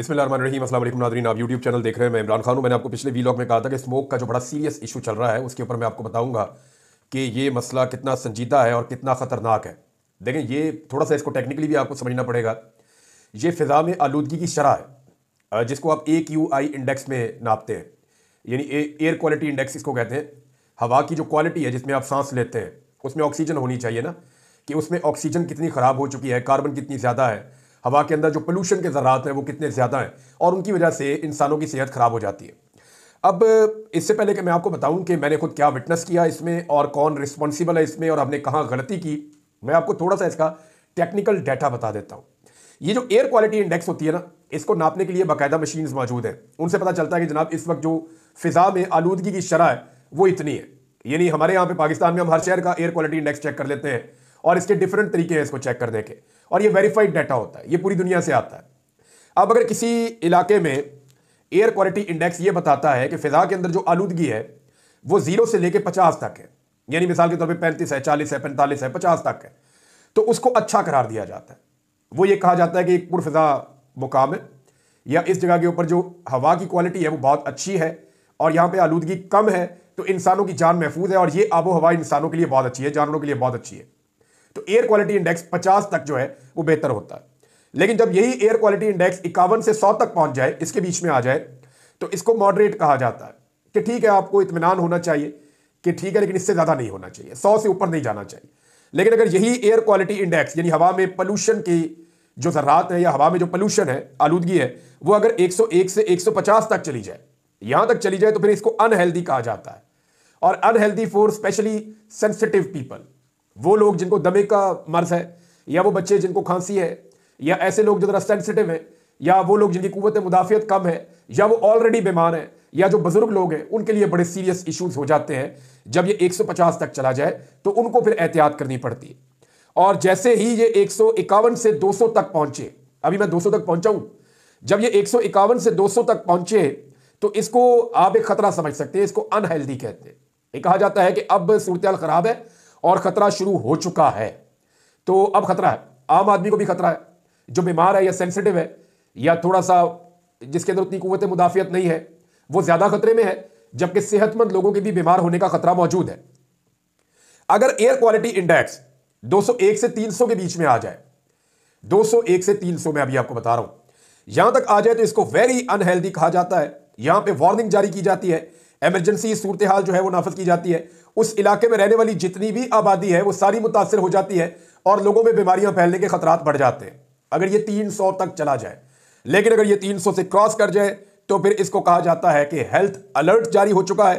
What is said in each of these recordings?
बिस्मिल्लाहिर्रहमानिर्रहीम। अस्सलाम वालेकुम नाज़रीन, आप यूट्यूब चैनल देख रहे हैं। मैं इमरान खान हूं। मैंने आपको पिछले वीलॉग में कहा था कि स्मोक का जो बड़ा सीरियस इशू चल रहा है उसके ऊपर मैं आपको बताऊंगा कि ये मसला कितना संजीदा है और कितना ख़तरनाक है। देखें, ये थोड़ा सा इसको टेक्निकली भी आपको समझना पड़ेगा। ये फ़िज़ा में आलूदगी की शरह है, जिसको आप AQI इंडेक्स में नापते हैं, यानी एयर क्वालिटी इंडेक्स इसको कहते हैं। हवा की जो क्वालिटी है जिसमें आप सांस लेते हैं उसमें ऑक्सीजन होनी चाहिए ना, कि उसमें ऑक्सीजन कितनी ख़राब हो चुकी है, कार्बन कितनी ज़्यादा है, हवा के अंदर जो पोल्यूशन के ज़रात हैं वो कितने ज़्यादा हैं, और उनकी वजह से इंसानों की सेहत ख़राब हो जाती है। अब इससे पहले कि मैं आपको बताऊं कि मैंने खुद क्या विटनेस किया इसमें और कौन रिस्पॉन्सिबल है इसमें और हमने कहाँ गलती की, मैं आपको थोड़ा सा इसका टेक्निकल डाटा बता देता हूँ। ये जो एयर क्वालिटी इंडेक्स होती है ना, इसको नापने के लिए बाकायदा मशीन्स मौजूद हैं। उनसे पता चलता है कि जनाब इस वक्त जो फ़िज़ा में आलूदगी की शरह है वो इतनी है। यानी हमारे यहाँ पे पाकिस्तान में हम हर शहर का एयर क्वालिटी इंडेक्स चेक कर लेते हैं और इसके डिफरेंट तरीके हैं इसको चेक करने के, और ये वेरीफाइड डाटा होता है, ये पूरी दुनिया से आता है। अब अगर किसी इलाके में एयर क्वालिटी इंडेक्स ये बताता है कि फ़िज़ा के अंदर जो आलूदगी है वो 0 से लेकर 50 तक है, यानी मिसाल के तौर पे 35 है, 40 है, 45 है, 50 तक है, तो उसको अच्छा करार दिया जाता है। वो ये कहा जाता है कि एक पुरफ़िज़ा मुकाम है, या इस जगह के ऊपर जो हवा की क्वालिटी है वो बहुत अच्छी है और यहाँ पे आलूदगी कम है, तो इंसानों की जान महफूज है और ये आबो हवा इंसानों के लिए बहुत अच्छी है, जानवरों के लिए बहुत अच्छी है। तो एयर क्वालिटी इंडेक्स 50 तक जो है वो बेहतर होता है। लेकिन जब यही एयर क्वालिटी इंडेक्स 51 से 100 तक पहुंच जाए, इसके बीच में आ जाए, तो इसको मॉडरेट कहा जाता है कि ठीक है, आपको इत्मीनान होना चाहिए कि ठीक है, लेकिन इससे ज़्यादा नहीं होना चाहिए, 100 से ऊपर नहीं जाना चाहिए। लेकिन अगर यही एयर क्वालिटी इंडेक्स यानी हवा में पोल्यूशन की जो ज़रात है या हवा में जो पोल्यूशन है, आलूदगी है, वो अगर 101 से 150 तक चली जाए, यहां तक चली जाए, तो फिर इसको अनहेल्दी कहा जाता है। और unhealthy for specially sensitive people, वो लोग जिनको दमे का मर्ज है, या वो बच्चे जिनको खांसी है, या ऐसे लोग जो जरा सेंसिटिव हैं, या वो लोग जिनकी कुव्वत मुदाफ़ियत कम है, या वो ऑलरेडी बीमार हैं, या जो बुजुर्ग लोग हैं, उनके लिए बड़े सीरियस इश्यूज हो जाते हैं। जब ये 150 तक चला जाए तो उनको फिर एहतियात करनी पड़ती है। और जैसे ही ये 151 से 200 तक पहुंचे, अभी मैं 200 तक पहुंचा हूं, जब ये 151 से 200 तक पहुंचे तो इसको आप एक खतरा समझ सकते हैं, इसको अनहेल्दी कहते हैं। ये कहा जाता है कि अब सूरत खराब है और खतरा शुरू हो चुका है। तो अब खतरा है, आम आदमी को भी खतरा है, जो बीमार है या सेंसिटिव है या थोड़ा सा जिसके अंदर उतनी कुव्वत मुदाफ़ियत नहीं है, वो ज्यादा खतरे में है, जबकि सेहतमंद लोगों के भी बीमार होने का खतरा मौजूद है। अगर एयर क्वालिटी इंडेक्स 201 से 300 के बीच में आ जाए, 201 से 300 में अभी आपको बता रहा हूं, यहां तक आ जाए तो इसको वेरी अनहेल्दी कहा जाता है। यहां पे वार्निंग जारी की जाती है, इमरजेंसी सूरत हाल जो है वो नाफिज की जाती है। उस इलाके में रहने वाली जितनी भी आबादी है वो सारी मुतासर हो जाती है और लोगों में बीमारियां फैलने के खतरात बढ़ जाते हैं अगर ये 300 तक चला जाए। लेकिन अगर ये 300 से क्रॉस कर जाए तो फिर इसको कहा जाता है कि हेल्थ अलर्ट जारी हो चुका है,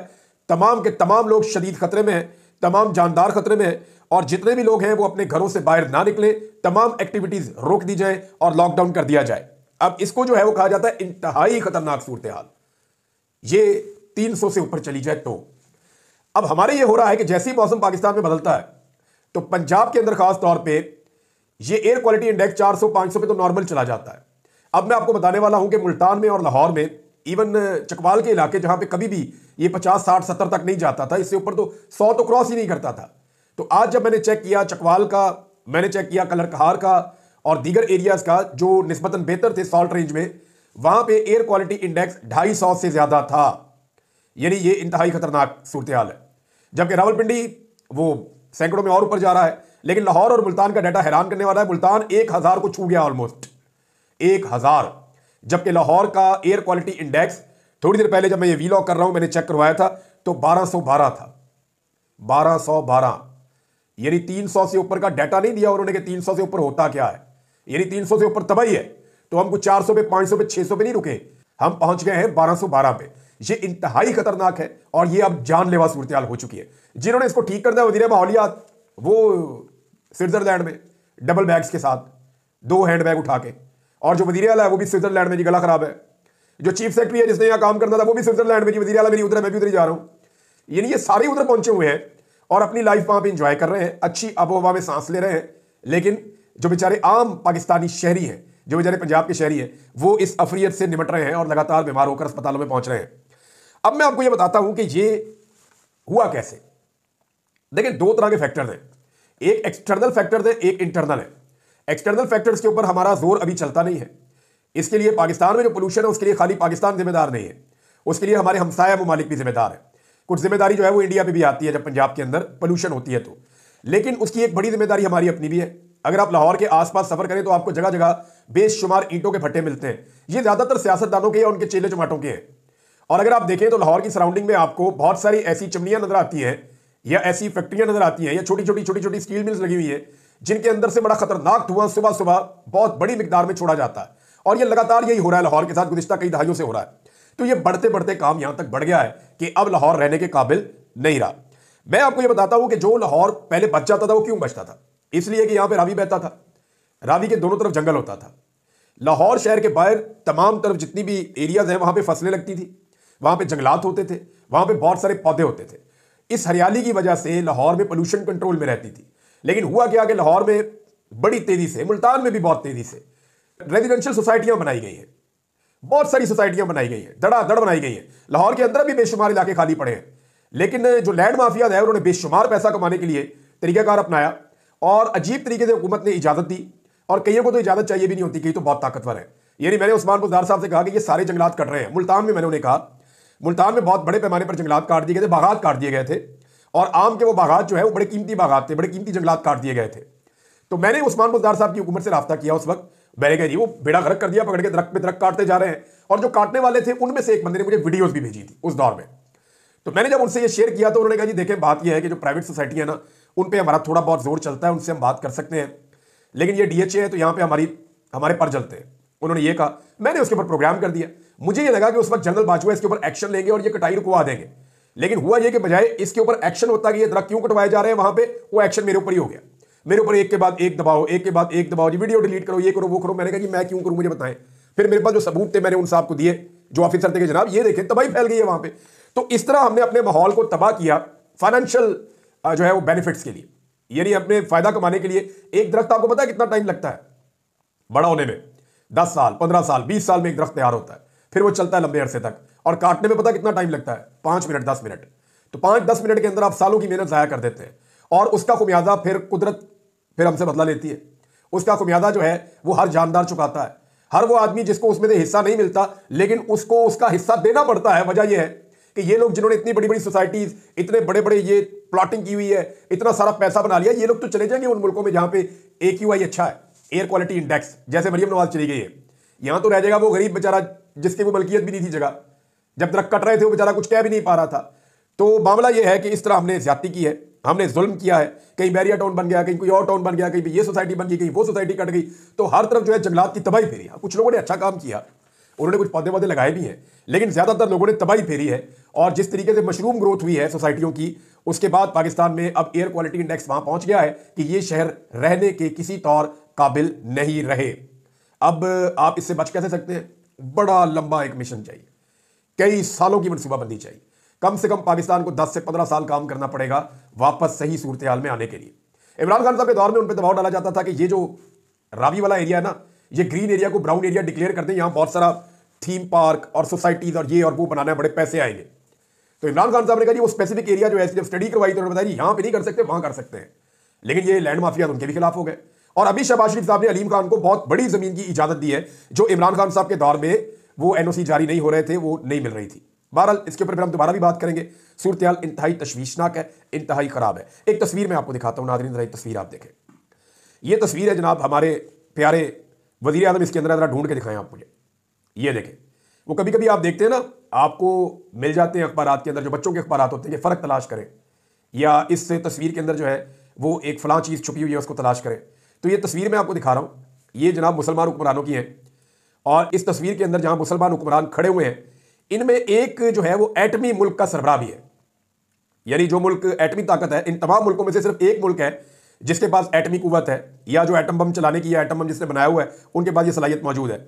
तमाम के तमाम लोग शदीद खतरे में हैं, तमाम जानदार खतरे में हैं, और जितने भी लोग हैं वो अपने घरों से बाहर ना निकले, तमाम एक्टिविटीज रोक दी जाए और लॉकडाउन कर दिया जाए। अब इसको जो है वो कहा जाता है इंतहाई खतरनाक सूरत हाल, ये 300 से ऊपर चली जाए तो। अब हमारे ये हो रहा है कि जैसे ही मौसम पाकिस्तान में बदलता है तो पंजाब के अंदर खास तौर पे ये एयर क्वालिटी इंडेक्स 400-500 पे तो नॉर्मल चला जाता है। अब मैं आपको बताने वाला हूं कि मुल्तान में और लाहौर में, इवन चकवाल के इलाके जहां पे कभी भी ये 50, 60, 70 तक नहीं जाता था, इससे ऊपर तो 100 तो क्रॉस ही नहीं करता था। तो आज जब मैंने चेक किया चकवाल का, मैंने चेक किया कलरकहार का और दीगर एरियाज का जो निस्बतन बेहतर थे सॉल्ट रेंज में, वहां पे एयर क्वालिटी इंडेक्स 250 से ज्यादा था, यानी ये इंतहाई खतरनाक सूरत हाल है। जबकि रावलपिंडी वो सैकड़ों में और ऊपर जा रहा है, लेकिन लाहौर और मुल्तान का डाटा हैरान करने वाला है। मुल्तान 1000 को छू गया, ऑलमोस्ट 1000, जबकि लाहौर का एयर क्वालिटी इंडेक्स थोड़ी देर पहले जब मैं ये वीलॉग कर रहा हूं मैंने चेक करवाया था तो 1212 था, 1212, यानी 300 से ऊपर का डाटा नहीं दिया उन्होंने कि 300 से ऊपर होता क्या है, यानी 300 से ऊपर तबाही है। तो हम कुछ 400 पे, 500 पे, 600 पे नहीं रुके, हम पहुंच गए हैं 1212 पे। ये इंतहाई खतरनाक है और ये अब जानलेवा सूरत हाल हो चुकी है। जिन्होंने इसको ठीक कर दिया वज़ीर माहौलियात, वो स्विट्जरलैंड में डबल बैग्स के साथ 2 हैंड बैग उठा के, और जो वज़ीर आला है वो भी स्विट्जरलैंड में, जी गला खराब है। जो चीफ सेक्रेटरी है जिसने यहाँ काम करना था वो भी स्विट्जरलैंड में, जी वज़ीर आला मेरी उधर है, मैं भी उधर ही जा रहा हूं। यानी ये सारे उधर पहुंचे हुए हैं और अपनी लाइफ वहां पे इंजॉय कर रहे हैं, अच्छी आबोहवा में सांस ले रहे हैं। लेकिन जो बेचारे आम पाकिस्तानी शहरी हैं, जो बेचारे पंजाब के शहरी हैं, वो इस अफरियत से निमट रहे हैं और लगातार बीमार होकर अस्पतालों में पहुंच रहे हैं। अब मैं आपको ये बताता हूं कि ये हुआ कैसे। देखिए, 2 तरह के फैक्टर्स हैं, एक एक्सटर्नल फैक्टर है, एक इंटरनल है। एक्सटर्नल फैक्टर्स के ऊपर हमारा जोर अभी चलता नहीं है, इसके लिए पाकिस्तान में जो पोल्यूशन है उसके लिए खाली पाकिस्तान जिम्मेदार नहीं है, उसके लिए हमारे हमसाया ममालिक भी जिम्मेदार है। कुछ जिम्मेदारी जो है वो इंडिया पे भी आती है जब पंजाब के अंदर पोल्यूशन होती है तो, लेकिन उसकी एक बड़ी जिम्मेदारी हमारी अपनी भी है। अगर आप लाहौर के आसपास सफर करें तो आपको जगह जगह बेशुमार ईंटों के भट्टे मिलते हैं। ये ज्यादातर सियासतदानों के या उनके चेले चमाटों के हैं। और अगर आप देखें तो लाहौर की सराउंडिंग में आपको बहुत सारी ऐसी चिमनियां नजर आती हैं या ऐसी फैक्ट्रियां नजर आती हैं या छोटी छोटी स्टील मिल्स लगी हुई है जिनके अंदर से बड़ा खतरनाक धुआं सुबह सुबह बहुत बड़ी मिकदार में छोड़ा जाता है। और ये लगातार यही हो रहा है लाहौर के साथ, गुज़िश्ता कई दहाइयों से हो रहा है। तो ये बढ़ते बढ़ते काम यहां तक बढ़ गया है कि अब लाहौर रहने के काबिल नहीं रहा। मैं आपको ये बताता हूं कि जो लाहौर पहले बच जाता था वो क्यों बचता था? इसलिए कि यहां पे रावी बहता था, रावी के दोनों तरफ जंगल होता था। लाहौर शहर के बाहर तमाम तरफ जितनी भी एरियाज हैं वहां पे फसलें लगती थी, वहां पे जंगलात होते थे, वहां पे बहुत सारे पौधे होते थे। इस हरियाली की वजह से लाहौर में पोल्यूशन कंट्रोल में रहती थी। लेकिन हुआ क्या कि लाहौर में बड़ी तेजी से, मुल्तान में भी बहुत तेजी से रेजिडेंशियल सोसाइटियां बनाई गई हैं, बहुत सारी सोसाइटियां बनाई गई हैं, धड़ाधड़ बनाई गई हैं। लाहौर के अंदर भी बेशुमार इलाके खाली पड़े हैं। लेकिन जो लैंड माफिया है उन्होंने बेशुमार पैसा कमाने के लिए तरीकाकार अपनाया और अजीब तरीके से हुकूमत ने इजाजत दी। और कईयों को तो इजाजत चाहिए भी नहीं होती, कई तो बहुत ताकतवर है। यानी मैंने उस्मान बुज़दार साहब से कहा कि ये सारे जंगलात कट रहे हैं। मुल्तान में मैंने उन्हें कहा, मुल्तान में बहुत बड़े पैमाने पर जंगलात काट दिए गए थे, बागात काट दिए गए थे। और आम के वो बागात जो है वो बड़े कीमती बागात थे, बड़े कीमती जंगलात काट दिए गए थे। तो मैंने उस्मान बुज़दार साहब की हुकूमत से राब्ता किया उस वक्त। मैंने कहा जी वो बेड़ा गर्क कर दिया, पकड़ के दरख्त पे दरख्त काटते जा रहे हैं। और जो काटने वाले थे उनमें से एक बंदे ने मुझे वीडियोस भी भेजी थी उस दौर में। तो मैंने जब उनसे ये शेयर किया तो उन्होंने कहा जी देखें बात यह है कि जो प्राइवेट सोसाइटी है ना उन पर हमारा थोड़ा बहुत जोर चलता है, उनसे हम बात कर सकते हैं, लेकिन ये डीएचए है तो यहाँ पे हमारे पर जलते हैं। उन्होंने ये कहा, मैंने उसके ऊपर प्रोग्राम कर दिया। मुझे ये लगा कि उस वक्त जनरल बाजवा इसके ऊपर एक्शन लेंगे और ये कटाई रुकवा देंगे। लेकिन हुआ ये कि बजाय इसके ऊपर एक्शन होता कि ये दरख्त क्यों कटवाए जा रहे हैं वहां पे, वो एक्शन मेरे ऊपर ही हो गया। मेरे ऊपर एक के बाद एक दबाओ, एक के बाद एक दबाओ, जी वीडियो डिलीट करो, ये करो वो करो। मैंने कहा कि मैं क्यों करूं, मुझे बताएं। फिर मेरे पास जो सबूत थे मैंने उन साहब को दिए जो ऑफिसर थे कि जनाब ये देखें तबाही फैल गई है वहां पे। तो इस तरह हमने अपने माहौल को तबाह किया फाइनेंशियल जो है वो बेनिफिट्स के लिए, यानी अपने फायदा कमाने के लिए। एक दरख्त आपको पता है कितना टाइम लगता है बड़ा होने में? 10 साल, 15 साल, 20 साल में एक दरख्त तैयार होता है, फिर वो चलता है लंबे अरसे तक। और काटने में पता कितना टाइम लगता है? 5 मिनट, 10 मिनट। तो 5-10 मिनट के अंदर आप सालों की मेहनत जाया कर देते हैं। और उसका खुमियाजा फिर कुदरत फिर हमसे बदला लेती है। उसका खुमियाजा जो है वो हर जानदार चुकाता है। हर वो आदमी जिसको उसमें से हिस्सा नहीं मिलता लेकिन उसको उसका हिस्सा देना पड़ता है। वजह यह है कि ये लोग जिन्होंने इतनी बड़ी बड़ी सोसाइटीज, इतने बड़े बड़े ये प्लॉटिंग की हुई है, इतना सारा पैसा बना लिया, ये लोग तो चले जाएंगे उन मुल्कों में जहां पे AQI अच्छा है, एयर क्वालिटी इंडेक्स, जैसे मरियम नवाज चली गई है। यहां तो रह जाएगा वो गरीब बेचारा जिसकी वो मलकियत भी नहीं थी जगह, जब दरख्त कट रहे थे वो बेचारा कुछ कह भी नहीं पा रहा था। तो मामला ये है कि इस तरह हमने ज्यादती की है, हमने जुल्म किया है। कहीं बैरिया टाउन बन गया, कहीं कोई और टाउन बन गया, कहीं पे ये सोसाइटी बन गई, कहीं वो सोसाइटी कट गई। तो हर तरफ जो है जंगलात की तबाही फेरी। कुछ लोगों ने अच्छा काम किया, उन्होंने कुछ पौधे वौधे लगाए भी हैं, लेकिन ज्यादातर लोगों ने तबाही फेरी है। और जिस तरीके से मशरूम ग्रोथ हुई है सोसाइटियों की, उसके बाद पाकिस्तान में अब एयर क्वालिटी इंडेक्स वहां पहुंच गया है कि ये शहर रहने के किसी तौर काबिल नहीं रहे। अब आप इससे बच कैसे सकते हैं? बड़ा लंबा एक मिशन चाहिए, कई सालों की मनसूबाबंदी चाहिए। कम से कम पाकिस्तान को 10 से 15 साल काम करना पड़ेगा वापस सही सूरत हाल में आने के लिए। इमरान खान साहब के दौर में उन पर दबाव डाला जाता था कि ये जो रावी वाला एरिया है ना, ये ग्रीन एरिया को ब्राउन एरिया डिक्लेयर कर दें, यहां बहुत सारा थीम पार्क और सोसाइटीज और ये और वो बनाना है, बड़े पैसे आएंगे। तो इमरान खान साहब ने कहा जी वो स्पेसिफिक एरिया जो है जब स्टडी करवाई तो उन्होंने बताया जी यहां पे नहीं कर सकते, वहां कर सकते हैं। लेकिन ये लैंड माफिया उनके भी खिलाफ हो गए। और अभी शहबाज शरीफ साहब ने अलीम खान को बहुत बड़ी जमीन की इजाजत दी है जो इमरान खान साहब के दौर में वो NOC जारी नहीं हो रहे थे, वो नहीं मिल रही थी। बहरहाल इसके ऊपर फिर हम दोबारा भी बात करेंगे। सूरत हाल इंतहाई तशवीशनाक है, इंतहाई खराब है। एक तस्वीर मैं आपको दिखाता हूं नाज़रीन, जरा एक तस्वीर आप देखें। ये तस्वीर है जनाब हमारे प्यारे वजीर आज़म, इसके अंदर जरा ढूंढ के दिखाएं आप मुझे। ये देखें, वो कभी कभी आप देखते हैं ना, आपको मिल जाते हैं अखबारात के अंदर जो बच्चों के अखबारात होते हैं कि फ़र्क तलाश करें, या इस तस्वीर के अंदर जो है वो एक फ़लाँ चीज़ छुपी हुई है उसको तलाश करें। तो ये तस्वीर मैं आपको दिखा रहा हूँ, ये जनाब मुसलमान हुक्मरानों की है। और इस तस्वीर के अंदर जहां मुसलमान हुक्मरान खड़े हुए हैं, इनमें एक जो है वो एटमी मुल्क का सरबराह भी है। यानी जो मुल्क एटमी ताकत है, इन तमाम मुल्कों में से सिर्फ एक मुल्क है जिसके पास एटमी कुव्वत है, या जो एटम बम चलाने की, या एटम बम जिसने बनाया हुआ है उनके पास ये सलाहियत मौजूद है।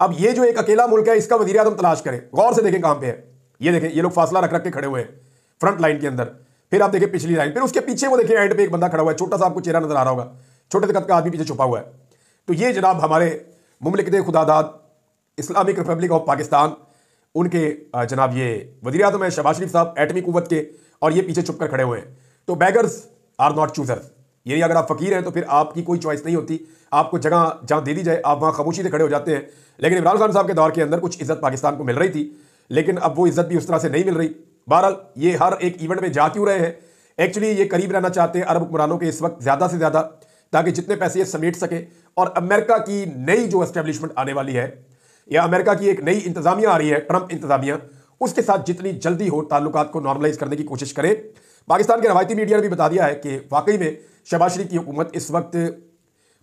अब ये जो एक अकेला मुल्क है, इसका वज़ीर आज़म तलाश करें। गौर से देखें कहां पे है। ये देखें, ये लोग फासला रख रख के खड़े हुए हैं फ्रंट लाइन के अंदर। फिर आप देखें पिछली लाइन, फिर उसके पीछे वो देखें एंड पे एक बंदा खड़ा हुआ है, छोटा सा आपको चेहरा नजर आ रहा होगा, छोटे से कद का आदमी पीछे छुपा हुआ है। तो ये जनाब हमारे मुमलिकत खुदादाद इस्लामिक रिपब्लिक ऑफ पाकिस्तान, उनके जनाब ये वज़ीर आज़म है शहबाज शरीफ साहब, एटमी कुव्वत के, और ये पीछे छुपकर खड़े हुए हैं। तो बैगर्स आर नॉट चूजर्स, यानी अगर आप फकीर हैं तो फिर आपकी कोई चॉइस नहीं होती, आपको जगह जहां दे दी जाए आप वहां खामोशी से खड़े हो जाते हैं। लेकिन इमरान खान साहब के दौर के अंदर कुछ इज्जत पाकिस्तान को मिल रही थी, लेकिन अब वो इज्जत भी उस तरह से नहीं मिल रही। बहरहाल ये हर एक इवेंट में जा क्यों रहे हैं, एक्चुअली ये करीब रहना चाहते हैं अरब हुक्मरानों के इस वक्त ज़्यादा से ज़्यादा, ताकि जितने पैसे ये समेट सके और अमेरिका की नई जो एस्टेब्लिशमेंट आने वाली है या अमेरिका की एक नई इंतजामिया आ रही है, ट्रंप इंतजामिया, उसके साथ जितनी जल्दी हो ताल्लुकात को नॉर्मलाइज करने की कोशिश करें। पाकिस्तान के रवायती मीडिया ने भी बता दिया है कि वाकई में शहबाज शरीफ की हुकूमत इस वक्त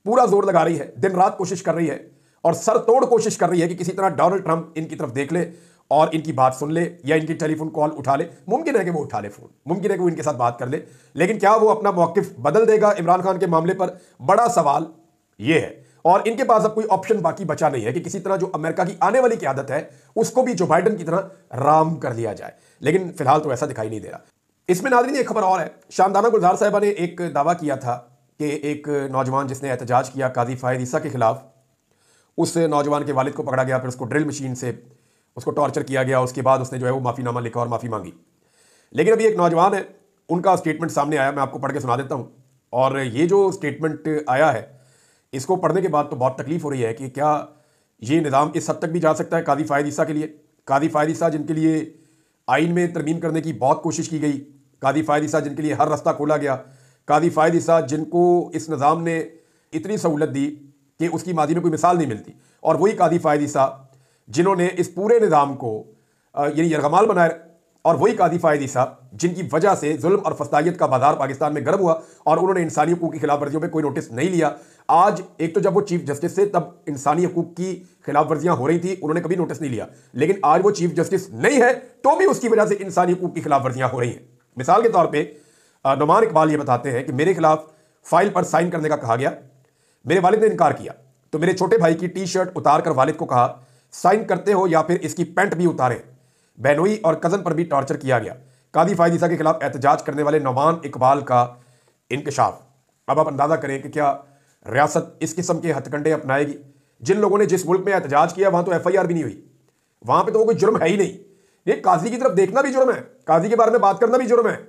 पूरा जोर लगा रही है, दिन रात कोशिश कर रही है और सर तोड़ कोशिश कर रही है कि किसी तरह डोनाल्ड ट्रंप इनकी तरफ देख ले और इनकी बात सुन ले या इनकी टेलीफोन कॉल उठा ले। मुमकिन है कि वो उठा ले फोन, मुमकिन है कि वो इनके साथ बात कर ले, लेकिन क्या वो अपना मौकिफ बदल देगा इमरान खान के मामले पर, बड़ा सवाल ये है। और इनके पास अब कोई ऑप्शन बाकी बचा नहीं है कि किसी तरह जो अमेरिका की आने वाली क़यादत है उसको भी जो बाइडन की तरह राम कर लिया जाए, लेकिन फिलहाल तो ऐसा दिखाई नहीं दे रहा। इसमें नाज़रीन एक खबर और है, शामदाना गुलजार साहिबा ने एक दावा किया था कि एक नौजवान जिसने एहतजाज किया काजी फायद ईसा के खिलाफ, उस नौजवान के वालिद को पकड़ा गया, फिर उसको ड्रिल मशीन से उसको टॉर्चर किया गया, उसके बाद उसने जो है वो माफ़ीनामा लिखा और माफ़ी मांगी। लेकिन अभी एक नौजवान है, उनका स्टेटमेंट सामने आया, मैं आपको पढ़ के सुना देता हूँ। और ये जो स्टेटमेंट आया है इसको पढ़ने के बाद तो बहुत तकलीफ हो रही है कि क्या ये निज़ाम इस हद तक भी जा सकता है काजी फायद ईसा के लिए। काजी फायद ईसा जिनके लिए आइन में तरमीम करने की बहुत कोशिश की गई, काजी फायद ईसा जिनके लिए हर रास्ता खोला गया, काजी फायद ईसा जिनको इस निज़ाम ने इतनी सहूलत दी कि उसकी माजी में कोई मिसाल नहीं मिलती, और वही काजी फायद ईसा जिन्होंने इस पूरे निज़ाम को यानी यरगमाल बनाया, और वही काजी फायद ईसा जिनकी वजह से जुल्म और फसादियत का बाजार पाकिस्तान में गर्म हुआ और उन्होंने इंसानी हकूक़ की खिलाफ वर्जियों पर कोई नोटिस नहीं लिया। आज एक तो जब वो चीफ जस्टिस थे तब इंसानी हकूक़ की खिलाफ वर्जियां हो रही थी, उन्होंने कभी नोटिस नहीं लिया, लेकिन आज वो चीफ जस्टिस नहीं है तो भी उसकी वजह से इंसानी हकूक़ की खिलाफ वर्जियां हो रही हैं। मिसाल के तौर पर नुमान इकबाल ये बताते हैं कि मेरे खिलाफ फाइल पर साइन करने का कहा गया, मेरे वालिद ने इनकार किया, तो मेरे छोटे भाई की टी शर्ट उतार कर वालिद को कहा साइन करते हो या फिर इसकी पैंट भी उतारें। बहनोई और कज़न पर भी टॉर्चर किया गया। काजी फायद ईसा के खिलाफ एहतजाज करने वाले नुमान इकबाल का इंकशाफ। अब आप अंदाज़ा करें कि क्या रियासत इस किस्म के हथकंडे अपनाएगी। जिन लोगों ने जिस मुल्क में एहतजाज किया वहां तो FIR भी नहीं हुई, वहां पे तो वो कोई जुर्म है ही नहीं। ये काजी की तरफ देखना भी जुर्म है, काजी के बारे में बात करना भी जुर्म है।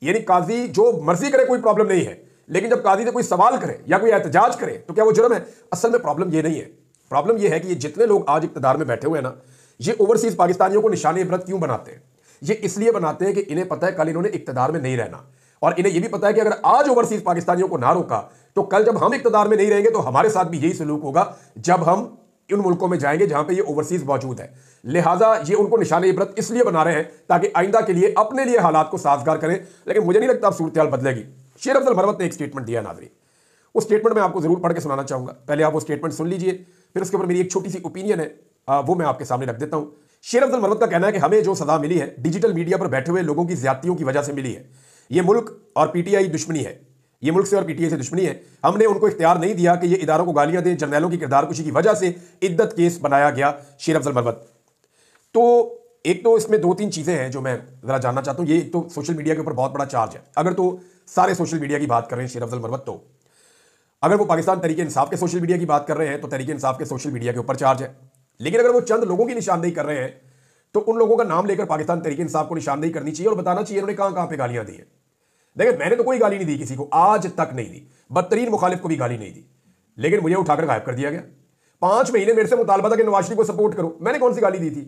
यानी काजी जो मर्जी करे कोई प्रॉब्लम नहीं है, लेकिन जब काजी से कोई सवाल करे या कोई एहतजाज करे तो क्या वो जुर्म है। असल में प्रॉब्लम ये नहीं है, प्रॉब्लम ये है कि ये जितने लोग आज इक़्तिदार में बैठे हुए हैं ना, ये ओवरसीज पाकिस्तानियों को निशाने इबरत क्यों बनाते हैं। ये इसलिए बनाते हैं कि इन्हें पता है कल इन्होंने इक़्तिदार में नहीं रहना, और इन्हें यह भी पता है कि अगर आज ओवरसीज पाकिस्तानियों को ना रोका तो कल जब हम इक़्तिदार में नहीं रहेंगे तो हमारे साथ भी यही सलूक होगा जब हम उन मुल्कों में जाएंगे जहां पे ये ओवरसीज मौजूद है। लिहाजा ये उनको निशाने इबरत इसलिए बना रहे हैं ताकि आइंदा के लिए अपने लिए हालात को साजगार करें, लेकिन मुझे नहीं लगता अब सूरत हाल बदलेगी। शेर अफजल मरवत ने एक स्टेटमेंट दिया नाज़रीन, उस स्टेटमेंट में आपको जरूर पढ़ के सुनाना चाहूंगा। पहले आप वो स्टेटमेंट सुन लीजिए, फिर उसके ऊपर मेरी एक छोटी सी ओपिनियन है, वो मैं आपके सामने रख देता हूं। शेर अफजल मरवत का कहना है कि हमें जो सजा मिली है डिजिटल मीडिया पर बैठे हुए लोगों की ज्यादतियों की वजह से मिली है। ये मुल्क और PTI दुश्मनी है, ये मुल्क से और PTI से दुश्मनी है। हमने उनको इख्तियार नहीं दिया कि ये इदारों को गालियां दें। जर्नैलों की किरदार कुशी की वजह से इद्दत केस बनाया गया। शेर अफजल मरवत। तो एक तो इसमें 2-3 चीजें हैं जो मैं जरा जानना चाहता हूं। ये एक तो सोशल मीडिया के ऊपर बहुत बड़ा चार्ज है, अगर तो सारे सोशल मीडिया की बात कर रहे हैं शेर अफजल मरवत, तो अगर वो पाकिस्तान तहरीक इंसाफ के सोशल मीडिया की बात कर रहे हैं तो तहरीक इंसाफ के सोशल मीडिया के ऊपर चार्ज है। लेकिन अगर वो चंद लोगों की निशानदेही कर रहे हैं तो उन लोगों का नाम लेकर पाकिस्तान तहरीक इंसाफ को निशानदेही करनी चाहिए और बताना चाहिए इन्होंने कहां कहां पे गालियां दी हैं। देखिए, मैंने तो कोई गाली नहीं दी किसी को, आज तक नहीं दी, बदतरीन मुखालिफ को भी गाली नहीं दी, लेकिन मुझे उठाकर गायब कर दिया गया। 5 महीने मेरे से मुतालबा था कि नवाज शरीफ को सपोर्ट करो, मैंने कौन सी गाली दी थी?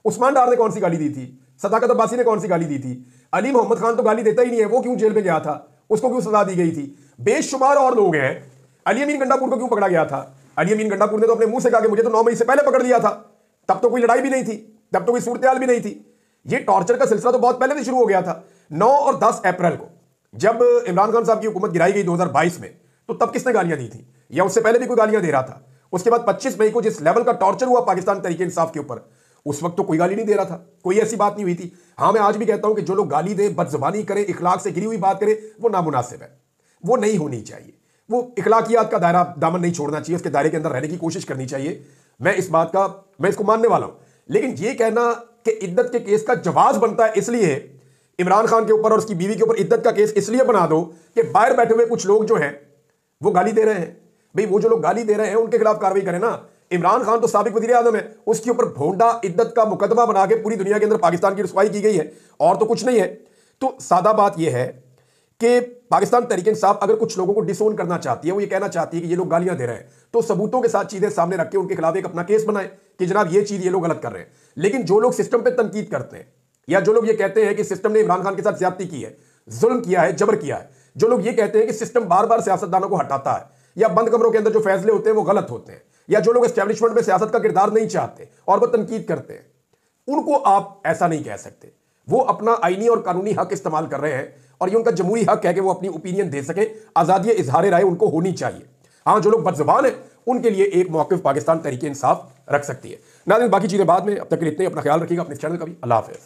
उस्मान डार ने कौन सी गाली दी थी? सदाकत अब्बासी ने कौन सी गाली दी थी? अली मोहम्मद खान तो गाली देता ही नहीं है, वो क्यों जेल में गया था, उसको क्यों सजा दी गई थी? बेशुमार और लोग हैं। अली अमीन गंडापुर को क्यों पकड़ा गया था? अली अमीन गंडापुर ने तो अपने मुंह से कहा कि मुझे तो 9 मई से पहले पकड़ लिया था, तब तो कोई लड़ाई भी नहीं थी, तब तो कोई सूरत हाल भी नहीं थी। ये टॉर्चर का सिलसिला तो बहुत पहले से शुरू हो गया था। 9 और 10 अप्रैल को जब इमरान खान साहब की हुकूमत गिराई गई 2022 में, तो तब किसने गालियां दी थी या उससे पहले भी कोई गालियां दे रहा था? उसके बाद 25 मई को जिस लेवल का टॉर्चर हुआ पाकिस्तान तहरीक इंसाफ के ऊपर, उस वक्त तो कोई गाली नहीं दे रहा था, कोई ऐसी बात नहीं हुई थी। हाँ, मैं आज भी कहता हूं कि जो लोग गाली दे, बदजुबानी करे, इखलाक से गिरी हुई बात करे, वो नामुनासिब है, वो नहीं होनी चाहिए। वो इखलाकियात का दायरा दामन नहीं छोड़ना चाहिए, उसके दायरे के अंदर रहने की कोशिश करनी चाहिए। मैं इस बात का, मैं इसको मानने वाला हूं। लेकिन ये कहना कि इद्दत के केस का जवाज बनता है, इसलिए इमरान खान के ऊपर और उसकी बीवी के ऊपर इद्दत का केस इसलिए बना दो कि बाहर बैठे हुए कुछ लोग जो हैं वो गाली दे रहे हैं। भाई, वो जो लोग गाली दे रहे हैं उनके खिलाफ कार्रवाई करें ना। इमरान खान तो साबिक वज़ीर आज़म है, उसके ऊपर भोंडा इद्दत का मुकदमा बना के पूरी दुनिया के अंदर पाकिस्तान की रुसवाई की गई है, और तो कुछ नहीं है। तो सादा बात यह है कि पाकिस्तान तहरीक इंसाफ अगर कुछ लोगों को डिसोन करना चाहती है, वो ये कहना चाहती है कि ये लोग गालियां दे रहे हैं, तो सबूतों के साथ चीजें सामने रख के उनके खिलाफ एक अपना केस बनाए कि जनाब ये चीज ये लोग गलत कर रहे हैं। लेकिन जो लोग सिस्टम पे तनकीद करते हैं, या जो लोग ये कहते हैं कि सिस्टम ने इमरान खान के साथ ज्यादती की है, जुल्म किया है, जबर किया है, जो लोग ये कहते हैं कि सिस्टम बार बार सियासतदानों को हटाता है, या बंद कमरों के अंदर जो फैसले होते हैं वो गलत होते हैं, या जो लोग एस्टैब्लिशमेंट में सियासत का किरदार नहीं चाहते और वो तनकीद करते हैं, उनको आप ऐसा नहीं कह सकते। वो अपना आईनी और कानूनी हक इस्तेमाल कर रहे हैं और ये उनका जमहूरी हक है कि वो अपनी ओपिनियन दे सके। आजादी इजहार राय उनको होनी चाहिए। हाँ, जो लोग बदजुबान हैं उनके लिए एक मौक़िफ़ पाकिस्तान तहरीक इंसाफ रख सकती है। नाज़रीन, बाकी चीज़ें बाद में। अब तक के लिए इतने। अपना ख्याल रखिएगा, अपने चैनल का भी। अल्लाह हाफ़िज़।